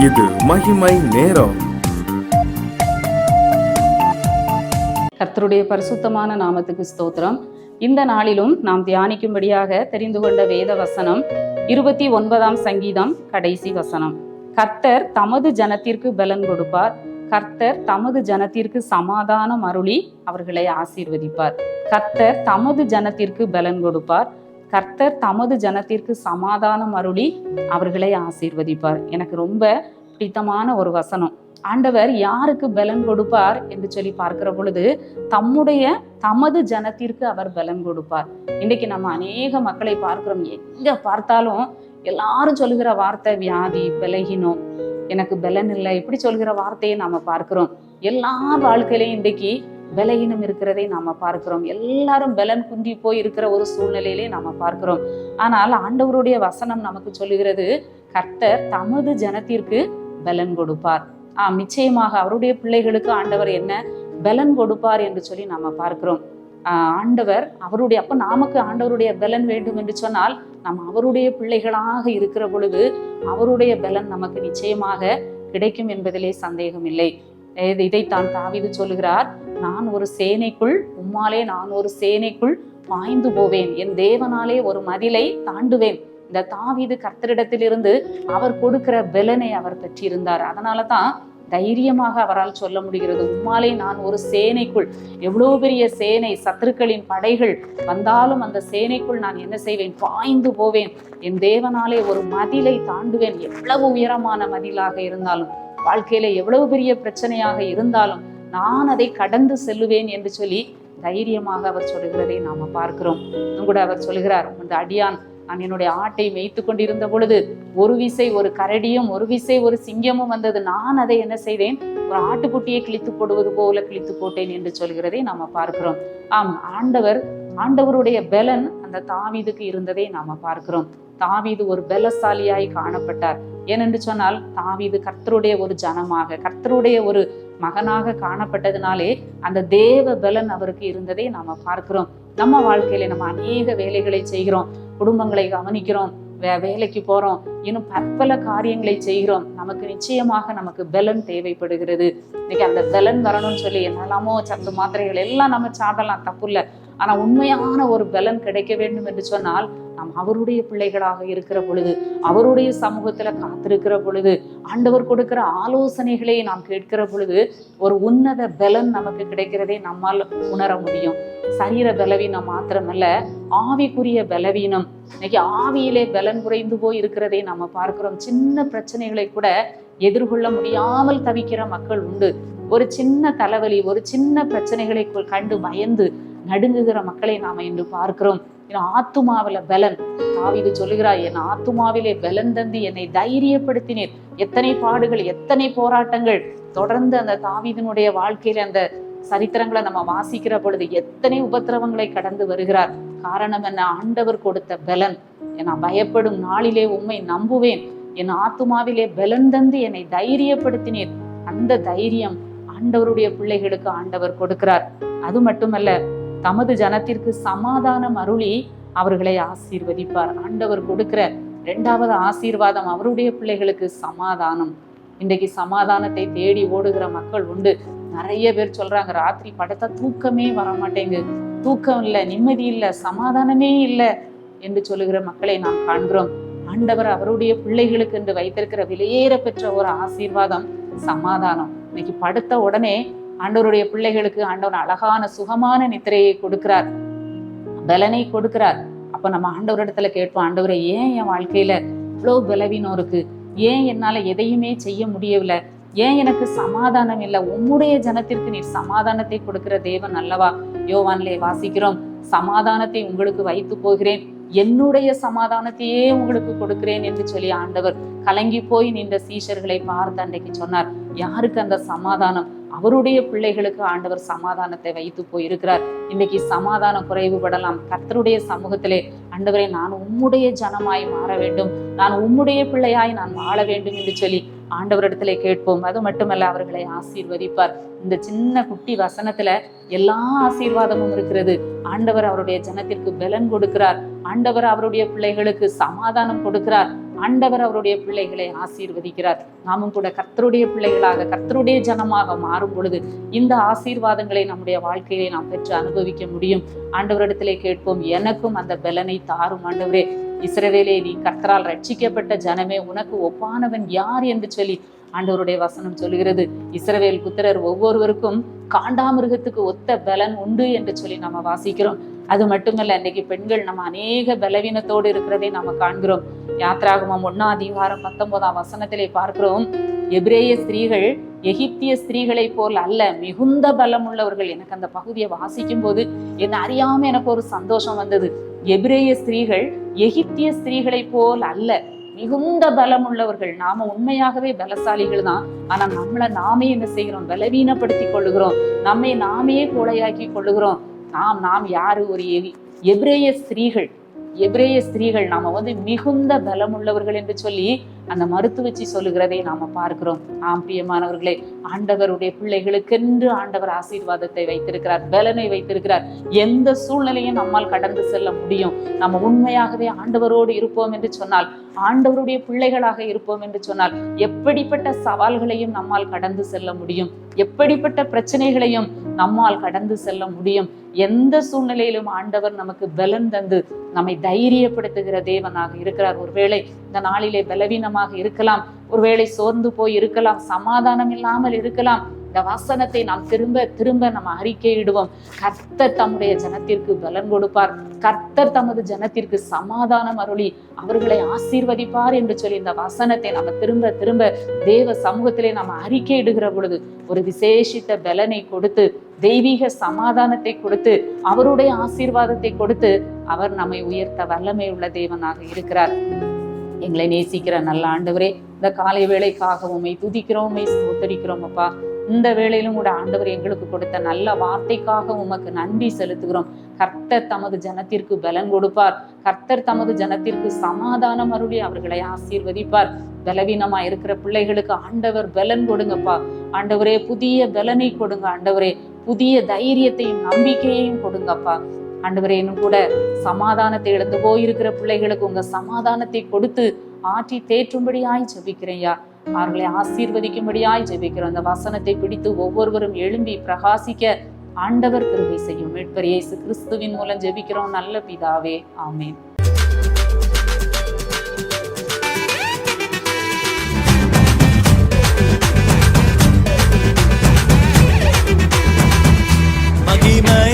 இது மகிமை நேரம். கர்த்தருடைய பரிசுத்தமான நாமத்துக்கு ஸ்தோத்திரம். இந்த நாளிலும் நாம் தியானிக்கும்படியாக தெரிந்து கொண்ட வேத வசனம் 29ஆம் சங்கீதம் கடைசி வசனம். கர்த்தர் தமது ஜனத்திற்கு பலன் கொடுப்பார், கர்த்தர் தமது ஜனத்திற்கு சமாதானம் அருளி அவர்களை ஆசீர்வதிப்பார். கர்த்தர் தமது ஜனத்திற்கு பலன் கொடுப்பார், கர்த்தர் தமது ஜனத்திற்கு சமாதானம் அருளி அவர்களை ஆசீர்வதிப்பார். எனக்கு ரொம்ப பிடித்தமான ஒரு வசனம். ஆண்டவர் யாருக்கு பலன் கொடுப்பார் என்று சொல்லி பார்க்கிற பொழுது தமது ஜனத்திற்கு அவர் பலன் கொடுப்பார். இன்னைக்கு நம்ம அநேக மக்களை பார்க்கிறோம். எங்க பார்த்தாலும் எல்லாரும் சொல்லுகிற வார்த்தை வியாதி, பலகீனம், எனக்கு பலன் இல்லை, இப்படி சொல்கிற வார்த்தையை நாம பார்க்கிறோம். எல்லா வாழ்க்கையிலையும் இன்றைக்கு பலகீனம் இருக்கிறதை நாம பார்க்கிறோம். எல்லாரும் பலன் குந்தி போய் இருக்கிற ஒரு சூழ்நிலையிலே நாம பார்க்கிறோம். ஆனால் ஆண்டவருடைய வசனம் நமக்கு சொல்லுகிறது, கர்த்தர் தமது ஜனத்திற்கு பலன் கொடுப்பார். நிச்சயமாக அவருடைய பிள்ளைகளுக்கு ஆண்டவர் என்ன பலன் கொடுப்பார் என்று சொல்லி நாம பார்க்கிறோம். ஆண்டவர் அவருடைய நமக்கு ஆண்டவருடைய பலன் வேண்டும் என்று சொன்னால் நம்ம அவருடைய பிள்ளைகளாக இருக்கிற பொழுது அவருடைய பலன் நமக்கு நிச்சயமாக கிடைக்கும் என்பதிலே சந்தேகம் இல்லை. இதைத்தான் தாவீது சொல்லுகிறார், நான் ஒரு சேனைக்குள் பாய்ந்து போவேன், என் தேவனாலே ஒரு மதிலை தாண்டுவேன். இந்த தாவீது கர்த்தரிடத்திலிருந்து அவர் கொடுக்கிற பலனை அவர் பெற்றிருந்தார். அதனால தான் தைரியமாக அவரால் சொல்ல முடிகிறது, உம்மாலே நான் ஒரு சேனைக்குள், எவ்வளவு பெரிய சேனை, சத்துருக்களின் படைகள் வந்தாலும் அந்த சேனைக்குள் நான் என்ன செய்வேன், பாய்ந்து போவேன், என் தேவனாலே ஒரு மதிலை தாண்டுவேன். எவ்வளவு உயரமான மதிலாக இருந்தாலும், வாழ்க்கையில எவ்வளவு பெரிய பிரச்சனையாக இருந்தாலும் நான் அதை கடந்து செல்லுவேன் என்று சொல்லி தைரியமாக அவர் சொல்லுகிறதை நாம பார்க்கிறோம். கூட அவர் சொல்லுகிறார், அந்த அடியான் நான் என்னுடைய ஆட்டை மேய்த்து கொண்டிருந்த பொழுது ஒரு விசை ஒரு கரடியும் ஒரு விசை ஒரு சிங்கமும் வந்தது, நான் அதை என்ன செய்தேன், ஒரு ஆட்டுக்குட்டியை கிழித்து போடுவது போல கிழித்து போட்டேன் என்று சொல்கிறதை நாம பார்க்கிறோம். ஆண்டவருடைய பலன் அந்த தாவீதுக்கு இருந்ததை நாம பார்க்கிறோம். தாவீது ஒரு பலசாலியாய் காணப்பட்டார். ஏனென்று சொன்னால் தாவீது கர்த்தருடைய ஒரு ஜனமாக, கர்த்தருடைய ஒரு மகனாக காணப்பட்டதுனாலே அந்த தேவ பலன் அவருக்கு இருந்ததை நாம பார்க்கிறோம். நம்ம வாழ்க்கையில நம்ம அநேக வேலைகளை செய்கிறோம், குடும்பங்களை கவனிக்கிறோம், வேலைக்கு போறோம், இன்னும் பற்பல காரியங்களை செய்கிறோம். நமக்கு நிச்சயமாக நமக்கு பலன் தேவைப்படுகிறது. இன்னைக்கு அந்த பலன் வரணும்னு சொல்லி என்னெல்லாமோ சத்து மாத்திரைகள் எல்லாம் நம்ம சாப்பிடலாம், தப்பு இல்லை. ஆனா உண்மையான ஒரு பலன் கிடைக்க வேண்டும் என்று சொன்னால் நாம் அவருடைய பிள்ளைகளாக இருக்கிற பொழுது, அவருடைய சமூகத்துல காத்திருக்கிற பொழுது, ஆண்டவர் கொடுக்கிற ஆலோசனைகளை நாம் கேட்கிற பொழுது ஒரு உன்னத பலன் நமக்கு கிடைக்கிறதை நம்மால் உணர முடியும். சரீர பலவீனம் மாத்திரமல்ல, ஆவிக்குரிய பலவீனம். இன்னைக்கு ஆவியிலே பலன் குறைந்து போய் இருக்கிறதை நம்ம பார்க்கிறோம். சின்ன பிரச்சனைகளை கூட எதிர்கொள்ள முடியாமல் தவிக்கிற மக்கள் உண்டு. ஒரு சின்ன தலைவலி, ஒரு சின்ன பிரச்சனைகளை கண்டு பயந்து நடுங்குகிற மக்களை நாம இன்று பார்க்கிறோம். ஆத்துமாவில பலன், தாவீது சொல்லுகிறார், என் ஆத்துமாவிலே பலன் தந்து என்னை தைரியப்படுத்தினீர். எத்தனை பாடுகள், எத்தனை போராட்டங்கள் தொடர்ந்து அந்த தாவீதினுடைய வாழ்க்கையில அந்த சரித்திரங்களை நம்ம வாசிக்கிற பொழுது எத்தனை உபத்திரவங்களை கடந்து வருகிறார். காரணம் என்ன, ஆண்டவர் கொடுத்த பலன். நான் பயப்படும் நாளிலே உம்மை நம்புவேன், என் ஆத்துமாவிலே பலன் தந்து என்னை தைரியப்படுத்தினீர். அந்த தைரியம் ஆண்டவருடைய பிள்ளைகளுக்கு ஆண்டவர் கொடுக்கிறார். அது மட்டுமல்ல, தமது ஜனத்திற்கு சமாதானம் அருளி அவர்களை ஆசீர்வதிப்பார். ஆண்டவர் கொடுக்கிற 2வது ஆசீர்வாதம் அவருடைய பிள்ளைகளுக்கு சமாதானம். இன்றைக்கு சமாதானத்தை தேடி ஓடுகிற மக்கள் உண்டு. நிறைய பேர் சொல்றாங்க, ராத்திரி படுத்தா தூக்கமே வர மாட்டேங்குது, தூக்கம் இல்லை, நிம்மதி இல்லை, சமாதானமே இல்லை என்று சொல்லுகிற மக்களை நாம் காண்கிறோம். ஆண்டவர் அவருடைய பிள்ளைகளுக்கு என்று வைத்திருக்கிற விலையேற பெற்ற ஒரு ஆசீர்வாதம் சமாதானம். இன்னைக்கு படுத்த உடனே ஆண்டவருடைய பிள்ளைகளுக்கு ஆண்டவர் அழகான சுகமான நித்திரையை கொடுக்கிறார், பலனை கொடுக்கிறார். அப்ப நம்ம ஆண்டவரிடத்துல கேட்போம், ஆண்டவரை ஏன் என் வாழ்க்கையில இவ்வளவு பலவீனம் இருக்கு, ஏன் என்னால எதையுமே செய்ய முடியவில்லை, ஏன் எனக்கு சமாதானம் இல்லை? உம்முடைய ஜனத்திற்கு நீர் சமாதானத்தை கொடுக்கிற தேவன் அல்லவா? யோவான்லே வாசிக்கிறோம், சமாதானத்தை உங்களுக்கு வைத்து போகிறேன், என்னுடைய சமாதானத்தையே உங்களுக்கு கொடுக்கிறேன் என்று சொல்லி ஆண்டவர் கலங்கி போய் நின்ற சீஷர்களை பார்த்து அன்றைக்கு சொன்னார். யாருக்கு அந்த சமாதானம்? அவருடைய பிள்ளைகளுக்கு ஆண்டவர் சமாதானத்தை வைத்து போயிருக்கிறார். இன்னைக்கு சமாதானம் குறைவுபடலாம். கர்த்தருடைய சமூகத்திலே ஆண்டவரே, நான் உம்முடைய ஜனமாய் மாற வேண்டும், நான் உம்முடைய பிள்ளையாய் நான் வாழ வேண்டும் என்று சொல்லி ஆண்டவரிடத்திலே கேட்போம். அது மட்டுமல்ல, அவர்களை ஆசீர்வதிப்பார். இந்த சின்ன குட்டி வசனத்துல எல்லா ஆசீர்வாதமும் இருக்கிறது. ஆண்டவர் அவருடைய ஜனத்திற்கு பலன் கொடுக்கிறார். ஆண்டவர் அவருடைய பிள்ளைகளுக்கு சமாதானம் கொடுக்கிறார். ஆண்டவர் அவருடைய பிள்ளைகளை ஆசீர்வதிக்கிறார். நாமும் கூட கர்த்தருடைய பிள்ளைகளாக, கர்த்தருடைய ஜனமாக மாறும் பொழுது இந்த ஆசீர்வாதங்களை நம்முடைய வாழ்க்கையிலே நாம் பெற்று அனுபவிக்க முடியும். ஆண்டவரிடத்திலே கேட்போம், எனக்கும் அந்த பலனை தாரும் ஆண்டவரே. இஸ்ரவேலே, நீ கர்த்தரால் ரட்சிக்கப்பட்ட ஜனமே, உனக்கு ஒப்பானவன் யார் என்று சொல்லி ஆண்டவருடைய வசனம் சொல்லுகிறது. இஸ்ரவேல் புத்திரர் ஒவ்வொருவருக்கும் காண்டாமிருகத்துக்கு ஒத்த பலன் உண்டு என்று சொல்லி நம்ம வாசிக்கிறோம். அது மட்டுமல்ல, இன்னைக்கு பெண்கள் நம்ம அநேக பலவீனத்தோடு இருக்கிறதை நம்ம காண்கிறோம். யாத்ராகமம் 1:19 வசனத்திலே பார்க்கிறோம், எபிரேய ஸ்திரீகள் எகிப்திய ஸ்திரீகளை போல் அல்ல, மிகுந்த பலம் உள்ளவர்கள். எனக்கு அந்த பகுதியை வாசிக்கும் போது என்ன அறியாம எனக்கு ஒரு சந்தோஷம் வந்தது. எபிரேய ஸ்திரீகள் எகிப்திய ஸ்திரீகளை போல் அல்ல, மிகுந்த பலம் உள்ளவர்கள். நாம உண்மையாகவே பலசாலிகள் தான். ஆனா நம்மளை நாமே என்ன செய்கிறோம்? பலவீனப்படுத்தி கொள்ளுகிறோம். நம்மை நாமே கோழையாக்கி கொள்ளுகிறோம். நாம் யாரு? ஒரு எபிரேய ஸ்திரீகள் நாம மிகுந்த பலம் உள்ளவர்கள் என்று சொல்லி அந்த மருத்துவச்சி சொல்லுகிறதை நாம பார்க்கிறோம். பிரியமானவர்களே, ஆண்டவருடைய பிள்ளைகளுக்கென்று ஆண்டவர் ஆசீர்வாதத்தை வைத்திருக்கிறார், பலனை வைத்திருக்கிறார். எந்த சூழ்நிலையும் நம்மால் கடந்து செல்ல முடியும். நம்ம உண்மையாகவே ஆண்டவரோடு இருப்போம் என்று சொன்னால், ஆண்டவருடைய பிள்ளைகளாக இருப்போம் என்று சொன்னால், எப்படிப்பட்ட சவால்களையும் நம்மால் கடந்து செல்ல முடியும். எப்படிப்பட்ட பிரச்சனைகளையும் நம்மால் கடந்து செல்ல முடியும். எந்த சூழ்நிலையிலும் ஆண்டவர் நமக்கு பலன் தந்து நம்மை தைரியப்படுத்துகிற தேவனாக இருக்கிறார். ஒருவேளை இந்த நாளிலே பலவீனமாக இருக்கலாம், ஒருவேளை சோர்ந்து போய் இருக்கலாம், சமாதானம் இல்லாமல் இருக்கலாம். இந்த வசனத்தை நாம் திரும்ப திரும்ப நம்ம அறிக்கையிடுவோம். கர்த்தர் தம்முடைய ஜனத்திற்கு பலன் கொடுப்பார். கர்த்தர் தமது ஜனத்திற்கு சமாதானம் அருளி அவர்களை ஆசீர்வதிப்பார் என்று சொல்லி இந்த வசனத்தை நம்ம திரும்ப திரும்ப தேவ சமூகத்திலே நம்ம அறிக்கையிடுகிற பொழுது ஒரு விசேஷித்த பலனை கொடுத்து, தெய்வீக சமாதானத்தை கொடுத்து, அவருடைய ஆசீர்வாதத்தை கொடுத்து அவர் நம்மை உயர்த்த வல்லமை உள்ள தேவனாக இருக்கிறார். எங்களை நேசிக்கிற நல்ல ஆண்டவரே, இந்த காலை வேளைக்காக உம்மை துதிக்கிறோம், உம்மை ஸ்தோத்தரிக்கிறோம் அப்பா. இந்த வேளையிலும் கூட ஆண்டவர் எங்களுக்கு கொடுத்த நல்ல வார்த்தைக்காக உமக்கு நன்றி செலுத்துகிறோம். கர்த்தர் தமது ஜனத்திற்கு பலன் கொடுப்பார். கர்த்தர் தமது ஜனத்திற்கு சமாதானம் அருளி அவர்களை ஆசீர்வதிப்பார். பலவீனமா இருக்கிற பிள்ளைகளுக்கு ஆண்டவர் பலன் கொடுங்கப்பா. ஆண்டவரே, புதிய பலனை கொடுங்க ஆண்டவரே. புதிய தைரியத்தையும் நம்பிக்கையையும் கொடுங்கப்பா. ஆண்டவரே, இன்னும் கூட சமாதானத்தை இழந்து போயிருக்கிற பிள்ளைகளுக்கு உங்க சமாதானத்தை கொடுத்து ஆற்றி தேற்றும்படியாய் ஜெபிக்கிறேன்யா. அவர்களை ஆசீர்வதிக்கும்படியாய் ஜெபிக்கிறோம். அந்த வசனத்தை பிடித்து ஒவ்வொருவரும் எழும்பி பிரகாசிக்க ஆண்டவர் கிருபை செய்யும். மீட்பர் இயேசு கிறிஸ்துவின் மூலம் ஜெபிக்கிறோம் நல்ல பிதாவே, ஆமென். மகிமை